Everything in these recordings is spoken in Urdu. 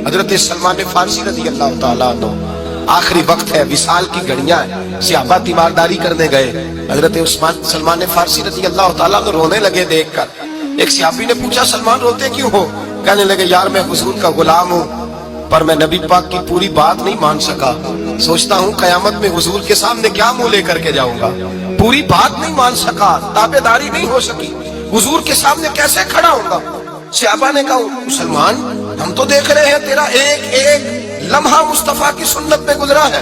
حضرت سلمان فارسی رضی اللہ تعالیٰ عنہ، آخری وقت ہے، وصال کی گھڑیاں ہیں، صحابہ تیمارداری کرنے گئے، حضرت سلمان فارسی رضی اللہ تعالیٰ عنہ رونے لگے دیکھ کر۔ ایک صحابی نے پوچھا سلمان روتے کیوں ہو؟ کہنے لگے یار میں حضور کا غلام ہوں، پر میں نبی پاک کی پوری بات نہیں مان سکا، سوچتا ہوں قیامت میں حضور کے سامنے کیا منہ لے کر کے جاؤں گا، پوری بات نہیں مان سکا، تابع داری نہیں ہو سکی، حضور کے سامنے کیسے کھڑا ہوں گا؟ صحابہ نے کہا سلمان ہم تو دیکھ رہے ہیں تیرا ایک ایک لمحہ مصطفیٰ کی سنت میں گزرا ہے،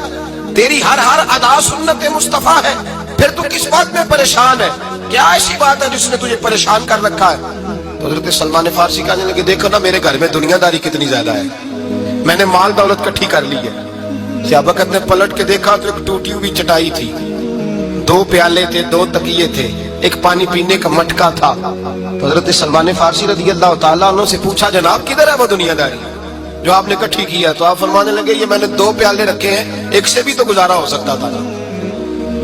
تیری ہر ادا سنت مصطفیٰ ہے، پھر تو کس بات میں پریشان ہے؟ کیا ایسی بات ہے جس نے تجھے پریشان کر رکھا ہے؟ تو حضرت سلمان فارسی کہنے لگے دیکھو نا میرے گھر میں دنیا داری کتنی زیادہ ہے، میں نے مال دولت کٹھی کر لی ہے۔ صحابہ کہتے ہیں پلٹ کے دیکھا تو ایک ٹوٹی ہوئی چٹائی تھی، 2 پیالے تھے، 2 تکیے تھے، ایک پانی پینے کا مٹکا تھا۔ تو حضرت سلمان فارسی رضی اللہ تعالیٰ عنہ سے پوچھا جناب کدھر ہے وہ دنیا داری جو آپ نے کٹھی کیا؟ تو آپ فرمانے لگے یہ میں نے 2 پیالے رکھے ہیں، ایک سے بھی تو گزارا ہو سکتا تھا،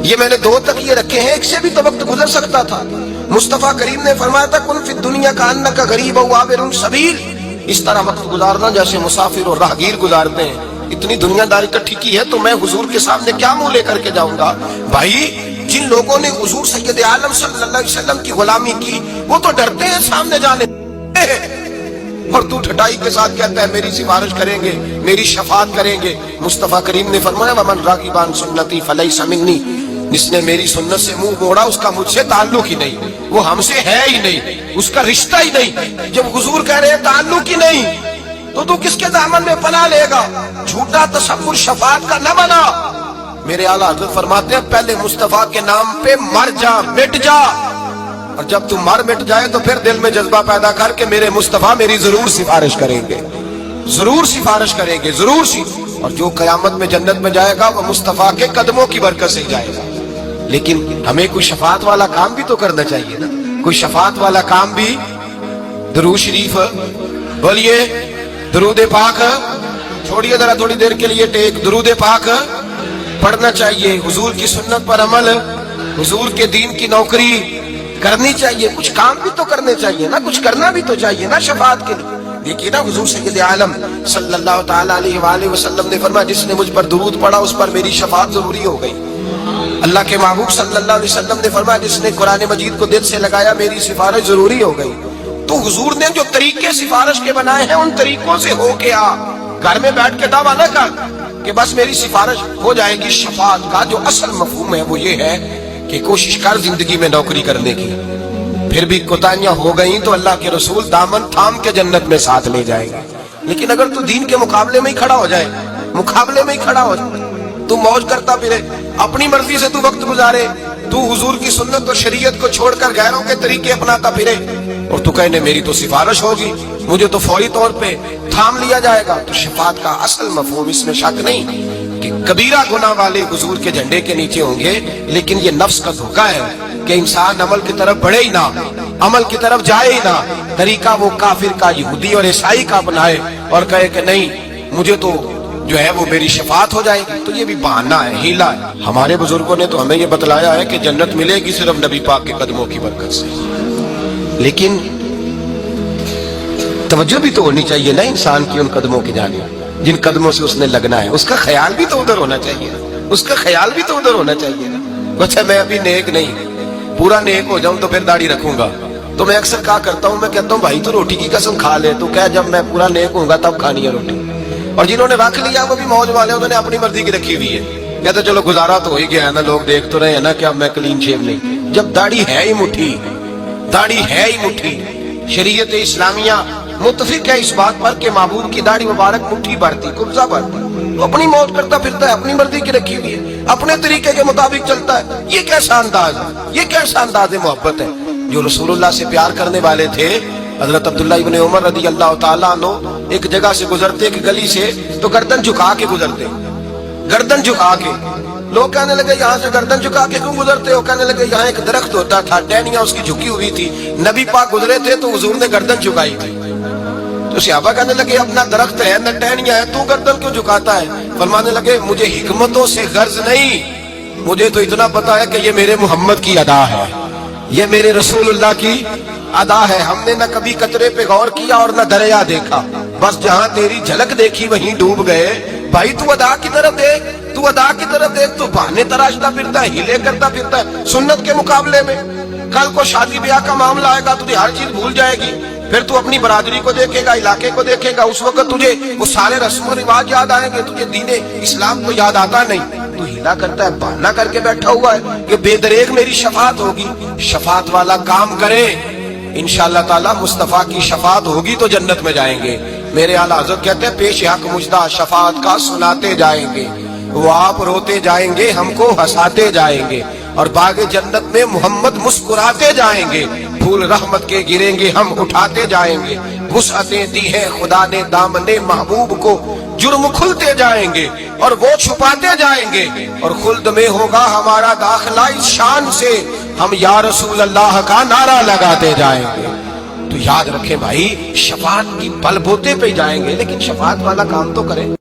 یہ میں نے 2 تکیے رکھے ہیں، ایک سے بھی تو وقت گزر سکتا تھا۔ مصطفیٰ کریم نے فرمایا تھا کن فی الدنیا کانک غریب و عابر سبیل، اس طرح وقت گزارنا جیسے مسافر اور راہگیر گزارتے ہیں۔ اتنی دنیا داری کٹھی کی ہے تو میں حضور کے سامنے کیا منہ لے کر کے جاؤں گا؟ بھائی جن لوگوں نے حضور سید عالم صلی اللہ علیہ وسلم کی غلامی کی وہ تو ڈرتے ہیں سامنے جانے، اور تو ٹھٹائی کے ساتھ کہتا ہے میری سفارش کریں گے، میری شفاعت کریں گے۔ مصطفیٰ کریم نے فرمایا ومن راغب عن سنتی فلیس منی، جس نے میری سنت سے منہ موڑا اس کا مجھ سے تعلق ہی نہیں، وہ ہم سے ہے ہی نہیں، اس کا رشتہ ہی نہیں۔ جب حضور کہہ رہے ہیں تعلق ہی نہیں تو کس کے دامن میں پناہ لے گا؟ جھوٹا تصور شفاعت کا نہ بنا۔ میرے اعلیٰ حضرت فرماتے ہیں پہلے مصطفیٰ کے نام پہ مر جا، مٹ جا، اور جب تم مٹ جائے تو پھر دل میں جذبہ پیدا کر کے میرے مصطفیٰ میری ضرور سفارش کریں گے، ضرور سفارش کریں گے، ضرور اور جو قیامت میں جنت میں جائے گا وہ مصطفیٰ کے قدموں کی برکت سے جائے گا۔ لیکن ہمیں کوئی شفاعت والا کام بھی تو کرنا چاہیے نا، کوئی شفاعت والا کام بھی۔ درود شریف بولیے، درود پاک چھوڑیے ذرا تھوڑی دیر کے لیے ٹیک، درود پاک پڑھنا چاہیے، حضور کی سنت پر عمل، حضور کے دین کی نوکری کرنی چاہیے، کچھ کام بھی تو کرنے چاہیے نا، کچھ کرنا بھی تو چاہیے نا شفاعت کے لیے۔ دیکھیے نا حضور سید عالم صلی اللہ تعالیٰ علیہ وآلہ وسلم نے فرمایا جس نے مجھ پر درود پڑھا اس پر میری شفاعت ضروری ہو گئی۔ اللہ کے محبوب صلی اللہ علیہ وسلم نے فرمایا جس نے قرآن مجید کو دل سے لگایا میری سفارش ضروری ہو گئی۔ تو حضور نے جو طریقے سفارش کے بنائے ہیں ان طریقوں سے ہو کے آ، گھر میں بیٹھ کے دعویٰ نہ کر کہ بس میری سفارش ہو جائے گی۔ شفاعت کا جو اصل مفہوم ہے وہ یہ ہے کہ کوشش کر زندگی میں نوکری کرنے کی، پھر بھی کوتاہیاں ہو گئیں تو اللہ کے رسول دامن تھام کے جنت میں ساتھ لے جائے گا۔ لیکن اگر تو دین کے مقابلے میں ہی کھڑا ہو جائے، مقابلے میں ہی کھڑا ہو جائے، تو موج کرتا پھرے، اپنی مرضی سے تو وقت گزارے، تو حضور کی سنت اور شریعت کو چھوڑ کر غیروں کے طریقے اپناتا پھرے، اور تو کہنے میری تو سفارش ہوگی، مجھے تو فوری طور پہ تھام لیا جائے گا۔ تو شفاعت کا اصل مفہوم اس میں شک نہیں کہ کبیرہ گناہ والے حضور کے جھنڈے کے نیچے ہوں گے، لیکن یہ نفس کا دھوکہ ہے کہ انسان عمل کی طرف بڑھے ہی نہ، عمل کی طرف جائے ہی نہ، طریقہ وہ کافر کا، یہودی اور عیسائی کا اپنائے اور کہے کہ نہیں مجھے تو جو ہے وہ میری شفاعت ہو جائے گی۔ تو یہ بھی بہانہ ہے، ہیلا ہے۔ ہمارے بزرگوں نے تو ہمیں یہ بتلایا ہے کہ جنت ملے گی صرف نبی پاک کے قدموں کی برکت سے۔ لیکن توجہ بھی تو ہونی چاہیے نا انسان کی ان قدموں کی جانب جن قدموں سے اس نے لگنا ہے، اس کا خیال بھی تو ادھر ہونا چاہیے، اس کا خیال بھی تو ادھر ہونا چاہیے نا۔ اچھا میں ابھی نیک نہیں، پورا نیک ہو جاؤں تو پھر داڑھی رکھوں گا، تو میں اکثر کہا کرتا ہوں، میں کہتا ہوں بھائی تو روٹی کی قسم کھا لے، تو کہہ جب میں پورا نیک ہوں گا تب کھانی ہے روٹی۔ اور جنہوں نے رکھ لیا وہ بھی موج والے، انہوں نے اپنی مرضی کی رکھی ہوئی ہے، کہتے چلو گزارا تو ہو ہی گیا ہے نا، لوگ دیکھ تو رہے ہیں نا کہ اب میں کلین شیو نہیں۔ جب داڑھی ہے ہی مٹھی، داڑھی ہے ہی مٹھی، شریعت اسلامیہ متفق ہے اس بات پر کہ معبود کی داڑھی مبارک مٹھی بھرتی، قبضہ بھرتی، وہ اپنی موت کرتا پھرتا ہے، اپنی مرضی کی رکھی ہوئی ہے، اپنے طریقے کے مطابق چلتا ہے۔ یہ کیسا انداز ہے، یہ کیسا انداز محبت ہے؟ جو رسول اللہ سے پیار کرنے والے تھے حضرت عبداللہ ابن عمر رضی اللہ تعالیٰ عنہ ایک جگہ سے گزرتے ایک گلی سے تو گردن جھکا کے گزرتے، گردن جھکا کے۔ لوگ کہنے لگے یہاں سے گردن جھکا کے کیوں گزرتے ہو؟ کہنے لگے یہاں ایک درخت ہوتا تھا، ٹہنیاں اس کی جھکی ہوئی تھی، نبی پاک گزرے تھے تو حضور نے گردن جھکائی تھی۔ تو صحابہ کہنے لگے اپنا درخت ہے نہ ٹہنیاں ہے، تو گردن کیوں جھکاتا ہے؟ فرمانے لگے مجھے حکمتوں سے غرض نہیں، مجھے تو اتنا پتا ہے کہ یہ میرے محمد کی ادا ہے، یہ میرے رسول اللہ کی ادا ہے۔ ہم نے نہ کبھی قطرے پہ غور کیا اور نہ دریا دیکھا، بس جہاں تیری جھلک دیکھی وہیں ڈوب گئے. بھائی تو ادا کی طرف دیکھ, تو ادا کی طرف دیکھ. تو بہانے تراشتا پھرتا ہے, ہیلے کرتا پھرتا ہے سنت کے مقابلے میں. کل کو شادی بیاہ کا معاملہ آئے گا, تجھے ہر چیز بھول جائے گی. پھر تو اپنی برادری کو دیکھے گا, علاقے کو دیکھے گا, اس وقت تجھے وہ سارے رسم و رواج یاد آئیں گے, تجھے دین اسلام کو یاد آتا نہیں. تو ہیلا کرتا ہے, بہانہ کر کے بیٹھا ہوا ہے کہ بے دریغ میری شفاعت ہوگی. شفاعت والا کام کرے, انشاءاللہ تعالی مصطفیٰ کی شفاعت ہوگی تو جنت میں جائیں گے. میرے اعلیٰ حضرت کہتے ہیں پیش حق مجدہ شفاعت کا سناتے جائیں گے. وہ آپ روتے جائیں گے, ہم کو ہنساتے جائیں گے, اور باغ جنت میں محمد مسکراتے جائیں گے. پھول رحمت کے گریں گے, ہم اٹھاتے جائیں گے. وسعتیں دی ہیں خدا نے دامن محبوب کو, جرم کھلتے جائیں گے اور وہ چھپاتے جائیں گے. اور خلد میں ہوگا ہمارا داخلہ اس شان سے, ہم یا رسول اللہ کا نعرہ لگاتے جائیں گے. تو یاد رکھیں بھائی, شفاعت کی بل بوتے پہ جائیں گے, لیکن شفاعت والا کام تو کریں.